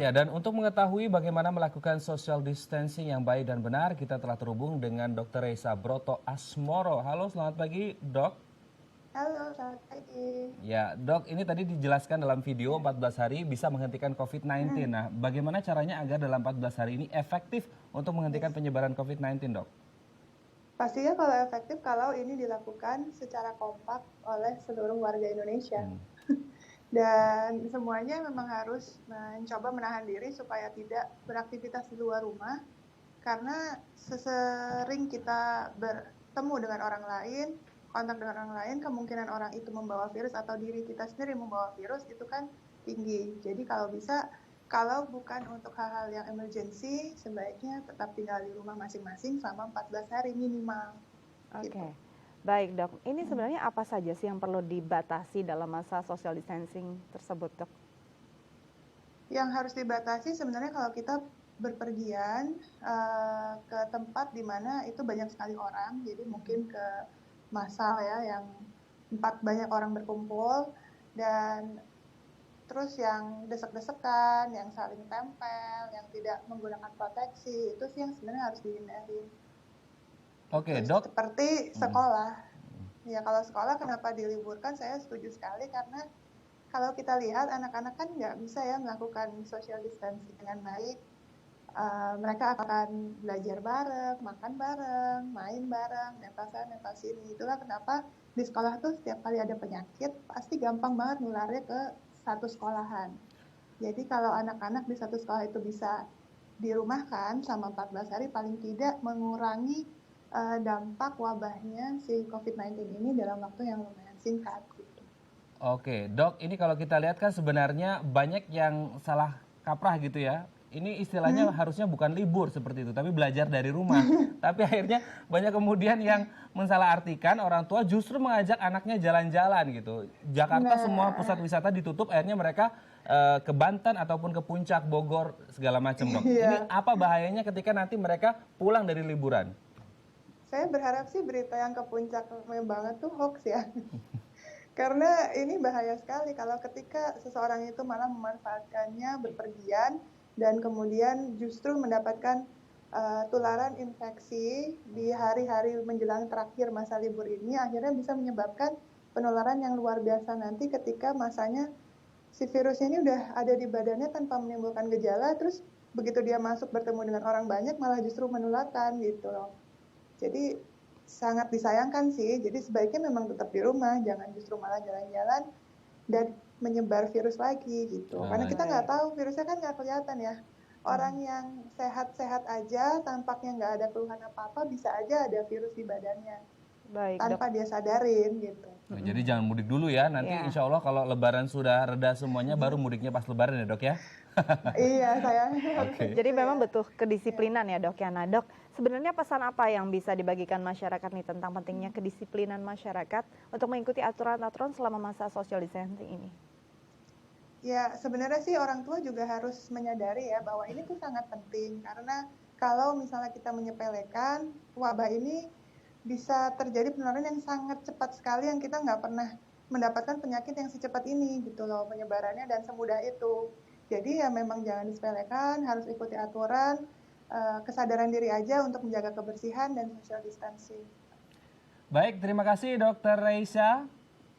Ya, dan untuk mengetahui bagaimana melakukan social distancing yang baik dan benar, kita telah terhubung dengan Dr. Reza Broto Asmoro. Halo, selamat pagi, Dok. Halo, selamat pagi. Ya, Dok, ini tadi dijelaskan dalam video Ya. 14 hari bisa menghentikan COVID-19. Mm-mm. Nah, bagaimana caranya agar dalam 14 hari ini efektif untuk menghentikan Yes. penyebaran COVID-19, Dok? Pastinya kalau efektif kalau ini dilakukan secara kompak oleh seluruh warga Indonesia. Hmm. Dan semuanya memang harus mencoba menahan diri supaya tidak beraktivitas di luar rumah. Karena sesering kita bertemu dengan orang lain, kontak dengan orang lain, kemungkinan orang itu membawa virus atau diri kita sendiri membawa virus itu kan tinggi. Jadi kalau bisa, kalau bukan untuk hal-hal yang emergency, sebaiknya tetap tinggal di rumah masing-masing selama 14 hari minimal. Gitu. Oke, baik dok. Ini sebenarnya apa saja sih yang perlu dibatasi dalam masa social distancing tersebut, dok? Yang harus dibatasi sebenarnya kalau kita berpergian ke tempat di mana itu banyak sekali orang, jadi mungkin ke massal ya, yang banyak orang berkumpul, dan terus yang desek-desekan, yang saling tempel, yang tidak menggunakan proteksi, itu sih yang sebenarnya harus dihindari. Oke, Terus Dok. seperti Hmm. sekolah, ya kalau sekolah kenapa diliburkan, saya setuju sekali karena kalau kita lihat anak-anak kan nggak bisa ya melakukan social distancing dengan baik. Mereka akan belajar bareng, makan bareng, main bareng, nempel sana, nempel sini. Itulah kenapa di sekolah tuh setiap kali ada penyakit, pasti gampang banget nularnya ke satu sekolahan. Jadi kalau anak-anak di satu sekolah itu bisa dirumahkan selama 14 hari, paling tidak mengurangi dampak wabahnya si COVID-19 ini dalam waktu yang lumayan singkat. Gitu. Oke, Dok, ini kalau kita lihat kan sebenarnya banyak yang salah kaprah gitu ya. Ini istilahnya harusnya bukan libur seperti itu, tapi belajar dari rumah. Tapi akhirnya banyak kemudian yang mensalahartikan orang tua justru mengajak anaknya jalan-jalan gitu. Jakarta semua pusat Nah, wisata ditutup, akhirnya mereka ke Banten ataupun ke Puncak, Bogor, segala macam, Dok. Ini iya. apa bahayanya ketika nanti mereka pulang dari liburan? Saya berharap sih berita yang ke puncak banget tuh hoax ya. Karena ini bahaya sekali kalau ketika seseorang itu malah memanfaatkannya berpergian dan kemudian justru mendapatkan tularan infeksi di hari-hari menjelang terakhir masa libur ini, akhirnya bisa menyebabkan penularan yang luar biasa nanti ketika masanya si virusnya ini udah ada di badannya tanpa menimbulkan gejala, terus begitu dia masuk bertemu dengan orang banyak malah justru menularkan gitu loh. Jadi sangat disayangkan sih. Jadi sebaiknya memang tetap di rumah, jangan justru malah jalan-jalan dan menyebar virus lagi gitu. Karena kita nggak Baik. tahu virusnya kan nggak kelihatan ya. Orang yang sehat-sehat aja, tampaknya nggak ada keluhan apa-apa, bisa aja ada virus di badannya Baik dok. tanpa dia sadarin gitu. Nah, jadi jangan mudik dulu ya. Nanti Ya. insya Allah kalau lebaran sudah reda semuanya, baru mudiknya pas lebaran ya, Dok ya. Iya, sayangnya harus Oke. Jadi begitu memang ya. butuh kedisiplinan ya dok ya. Nah dok, sebenarnya pesan apa yang bisa dibagikan masyarakat nih tentang pentingnya kedisiplinan masyarakat untuk mengikuti aturan-aturan selama masa social distancing ini? Ya, sebenarnya sih orang tua juga harus menyadari ya bahwa ini tuh sangat penting karena kalau misalnya kita menyepelekan wabah ini bisa terjadi penularan yang sangat cepat sekali yang kita nggak pernah mendapatkan penyakit yang secepat ini gitu loh penyebarannya dan semudah itu. Jadi ya memang jangan disepelekan, harus ikuti aturan, kesadaran diri aja untuk menjaga kebersihan dan social distancing. Baik, terima kasih Dokter Reisa.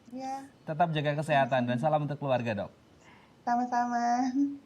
Ya, Tetap jaga kesehatan dan salam untuk keluarga, Dok. sama-sama.